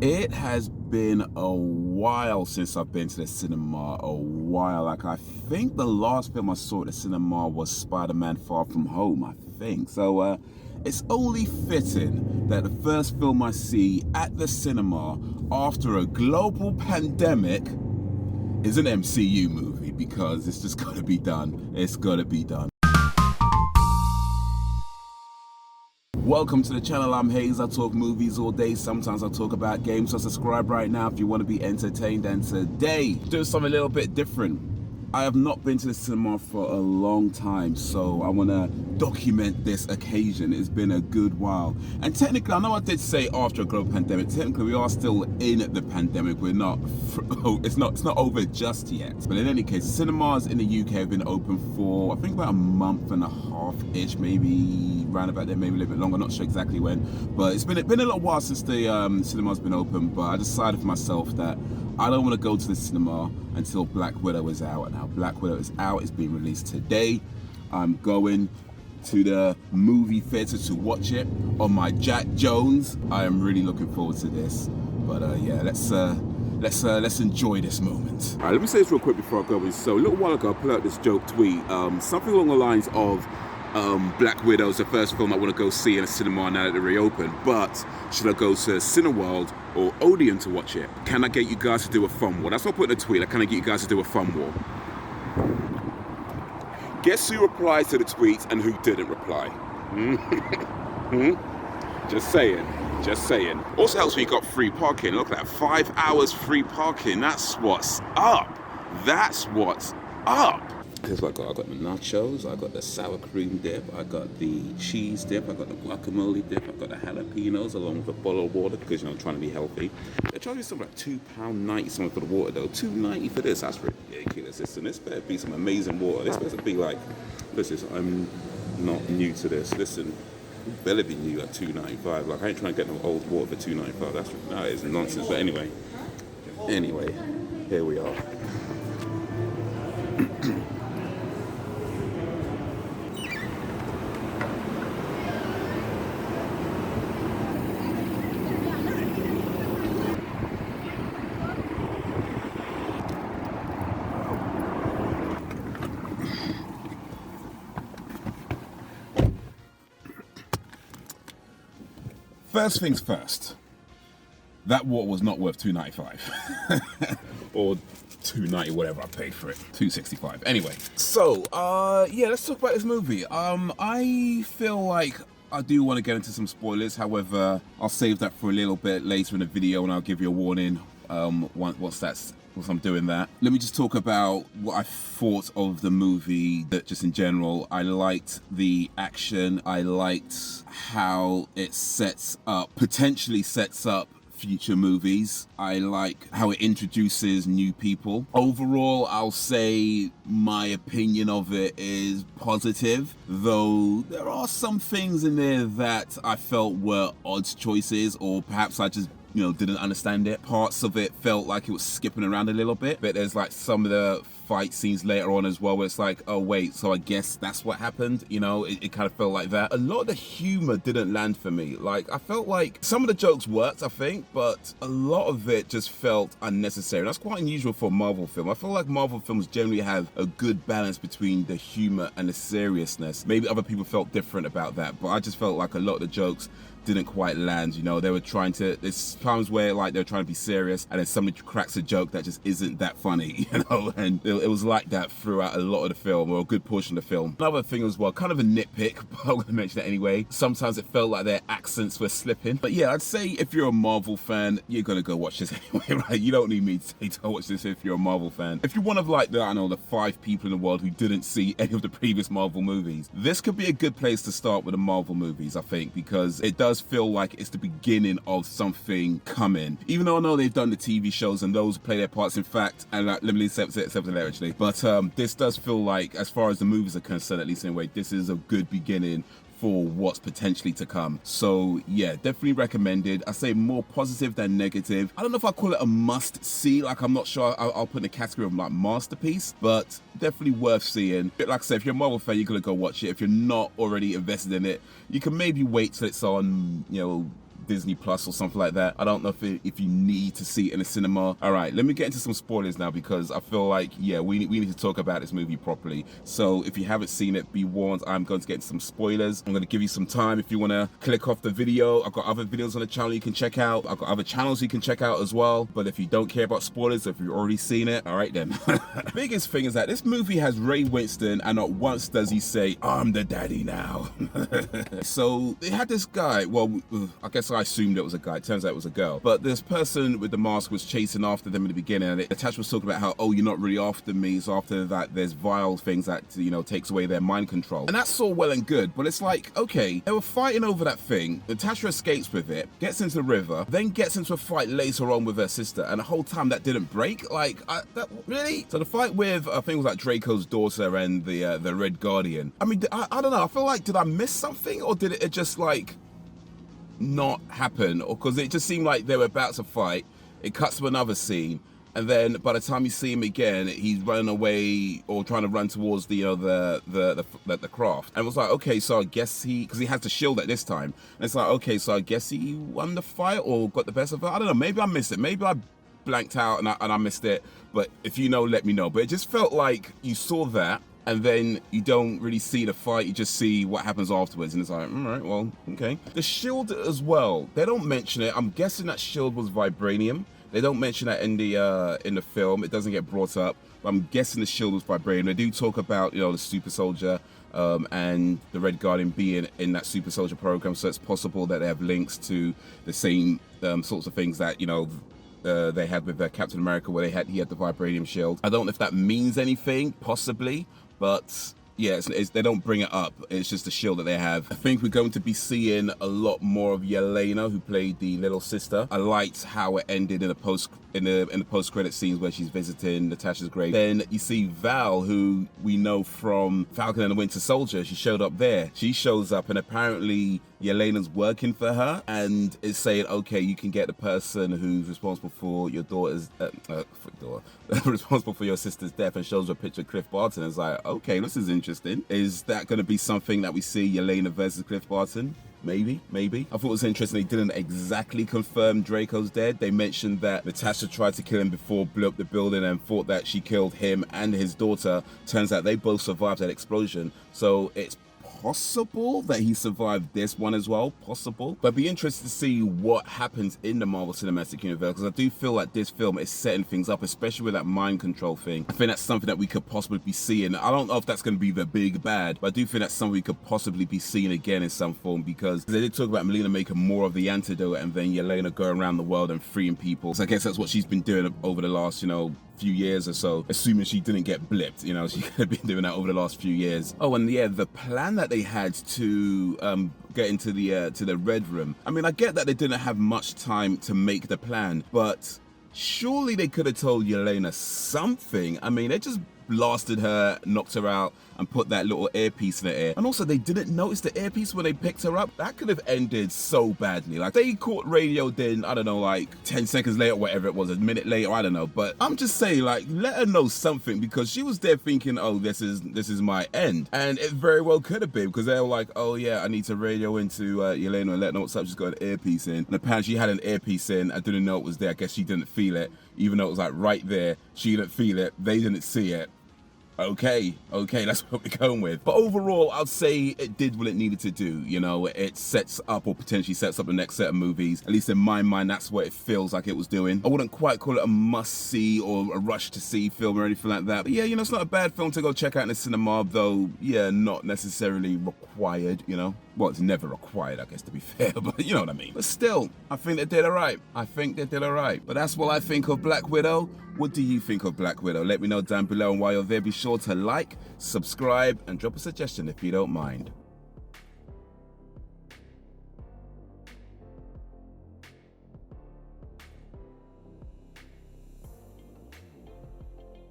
It has been a while since I've been to the cinema, a while. Like, I think the last film I saw at the cinema was Spider-Man Far From Home, I think. So, it's only fitting that the first film I see at the cinema after a global pandemic is an MCU movie, because it's just gotta be done. It's gotta be done. Welcome to the channel. I'm Hayes. I talk movies all day. Sometimes I talk about games. So subscribe right now if you want to be entertained. And today, doing something a little bit different. I have not been to the cinema for a long time, so I want to document this occasion. It's been a good while. And technically, I know I did say after a global pandemic, technically we are still in the pandemic. We're not, it's not over just yet. But in any case, cinemas in the UK have been open for, I think, about a month and a half-ish, maybe round about there, maybe a little bit longer, not sure exactly when. But it's been a little while since the cinema's been open, but I decided for myself that I don't want to go to the cinema until Black Widow is out. And now Black Widow is out. It's being released today. I'm going to the movie theater to watch it on my Jack Jones. I am really looking forward to this. But yeah, let's enjoy this moment. All right, let me say this real quick before I go. So a little while ago, I put out this joke tweet, something along the lines of, Black Widow is the first film I want to go see in a cinema now that they're reopened, but should I go to Cineworld or Odeon to watch it? Can I get you guys to do a fun war? That's what I put in the tweet. Like, can I get you guys to do a fun war? Guess who replied to the tweet and who didn't reply? Just saying. Just saying. Also helps when you got free parking. Look at that, 5 hours free parking. That's what's up. That's what's up. Here's what I got. I got the nachos, I got the sour cream dip, I got the cheese dip, I got the guacamole dip, I got the jalapenos along with a bottle of water because, you know, I'm trying to be healthy. They're charging me something like £2.90 something for the water though. $2.90 for this, that's ridiculous. Listen, this better be some amazing water. This better be like, listen, I'm not new to this. Listen, better be new at $2.95. Like, I ain't trying to get no old water for $2.95. That is nonsense. But anyway, here we are. First things first, that water was not worth $2.95 or $2.90, whatever I paid for it, $2.65. Anyway, so yeah, let's talk about this movie. I feel like I do want to get into some spoilers. However, I'll save that for a little bit later in the video, and I'll give you a warning once I'm doing that. Let me just talk about what I thought of the movie, that just in general. I liked the action. I liked how it potentially sets up future movies. I like how it introduces new people. Overall, I'll say my opinion of it is positive, though there are some things in there that I felt were odd choices, or perhaps I just didn't understand it. Parts of it felt like it was skipping around a little bit, but there's like some of the fight scenes later on as well where it's like, oh wait, so I guess that's what happened. It kind of felt like that. A lot of the humor didn't land for me. Like, I felt like some of the jokes worked, I think, but a lot of it just felt unnecessary. That's quite unusual for a Marvel film. I feel like Marvel films generally have a good balance between the humor and the seriousness. Maybe other people felt different about that, but I just felt like a lot of the jokes didn't quite land. They were trying to, there's times where like they're trying to be serious and then somebody cracks a joke that just isn't that funny, and it was like that throughout a lot of the film, or a good portion of the film. Another thing as well, kind of a nitpick, but I'm gonna mention it anyway, sometimes it felt like their accents were slipping. But yeah, I'd say if you're a Marvel fan, you're gonna go watch this anyway, right? You don't need me to say to watch this if you're a Marvel fan. If you're one of like the 5 people in the world who didn't see any of the previous Marvel movies, this could be a good place to start with the Marvel movies, I think, because it does feel like it's the beginning of something coming. Even though I know they've done the TV shows and those play their parts, in fact, and let me leave something there actually. But this does feel like, as far as the movies are concerned, at least anyway, this is a good beginning for what's potentially to come. So yeah, definitely recommended. I say more positive than negative. I don't know if I call it a must see. Like, I'm not sure I'll put in the category of like masterpiece, but definitely worth seeing. But like I said, if you're a Marvel fan, you're gonna go watch it. If you're not already invested in it, you can maybe wait till it's on, Disney Plus or something like that. I don't know if you need to see it in a cinema. All right, let me get into some spoilers now, because I feel like, yeah, we need to talk about this movie properly. So if you haven't seen it, be warned, I'm going to get into some spoilers. I'm going to give you some time if you want to click off the video. I've got other videos on the channel you can check out. I've got other channels you can check out as well. But if you don't care about spoilers, if you've already seen it, all right then. The biggest thing is that this movie has Ray Winston, and not once does he say, "I'm the daddy now." So they had this guy, well, I guess I assumed it was a guy, it turns out it was a girl, but this person with the mask was chasing after them in the beginning, and Natasha was talking about how, oh, you're not really after me, so after that there's vile things that, you know, takes away their mind control. And that's all well and good, but it's like, okay, they were fighting over that thing, Natasha escapes with it, gets into the river, then gets into a fight later on with her sister, and the whole time that didn't break. Like, really? So the fight with, I think it was like Draco's daughter and the Red Guardian, I mean, I don't know, I feel like, did I miss something, or did it just like not happen? Or because it just seemed like they were about to fight, it cuts to another scene, and then by the time you see him again, he's running away or trying to run towards the the craft, and it was like, okay, so I guess because he has the shield at this time, and it's like, okay, so I guess he won the fight or got the best of her. I don't know, maybe I missed it, maybe I blanked out and I missed it, but if you know, let me know. But it just felt like you saw that, and then you don't really see the fight, you just see what happens afterwards, and it's like, all right, well, okay. The shield as well, they don't mention it. I'm guessing that shield was vibranium. They don't mention that in the film. It doesn't get brought up, but I'm guessing the shield was vibranium. They do talk about, you know, the super soldier and the Red Guardian being in that super soldier program, so it's possible that they have links to the same sorts of things that, you know, they had with Captain America, where he had the vibranium shield. I don't know if that means anything, possibly, but yeah, they don't bring it up. It's just the shield that they have. I think we're going to be seeing a lot more of Yelena, who played the little sister. I liked how it ended in the post-credit scenes where she's visiting Natasha's grave. Then you see Val, who we know from Falcon and the Winter Soldier. She showed up there. She shows up, and apparently Yelena's working for her and is saying, okay, you can get the person who's responsible for your daughter's responsible for your sister's death, and shows her a picture of Cliff Barton. It's like, okay, this is interesting. Is that going to be something that we see, Yelena versus Cliff Barton? Maybe. I thought it was interesting they didn't exactly confirm Draco's dead. They mentioned that Natasha tried to kill him before, blew up the building, and thought that she killed him and his daughter. Turns out they both survived that explosion. So it's possible that he survived this one as well, possible. But I'd be interested to see what happens in the Marvel Cinematic Universe, because I do feel like this film is setting things up, especially with that mind control thing. I think that's something that we could possibly be seeing. I don't know if that's going to be the big bad, but I do think that's something we could possibly be seeing again in some form, because they did talk about Melina making more of the antidote, and then Yelena going around the world and freeing people. So I guess that's what she's been doing over the last, you know, few years or so, assuming she didn't get blipped. You know, she could have been doing that over the last few years. Oh, and yeah, the plan that they had to get into the Red Room. I mean, I get that they didn't have much time to make the plan, but surely they could have told Yelena something. I mean, they just blasted her, knocked her out, and put that little earpiece in her ear. And also, they didn't notice the earpiece when they picked her up. That could have ended so badly. Like, they caught radio then, I don't know, like 10 seconds later, whatever it was, a minute later, I don't know. But I'm just saying, like, let her know something, because she was there thinking, oh, this is my end. And it very well could have been, because they were like, oh yeah, I need to radio into Yelena and let her know what's up. She's got an earpiece in. And apparently she had an earpiece in. I didn't know it was there. I guess she didn't feel it, even though it was like right there. She didn't feel it. They didn't see it. Okay, that's what we're going with. But overall, I'd say it did what it needed to do. You know, it sets up, or potentially sets up, the next set of movies. At least in my mind, that's what it feels like it was doing. I wouldn't quite call it a must-see or a rush-to-see film or anything like that. But yeah, you know, it's not a bad film to go check out in the cinema, though, yeah, not necessarily required, you know. Well, it's never required, I guess, to be fair, but you know what I mean. But still, I think they did all right. But that's what I think of Black Widow. What do you think of Black Widow? Let me know down below, and while you're there, be sure to like, subscribe, and drop a suggestion if you don't mind.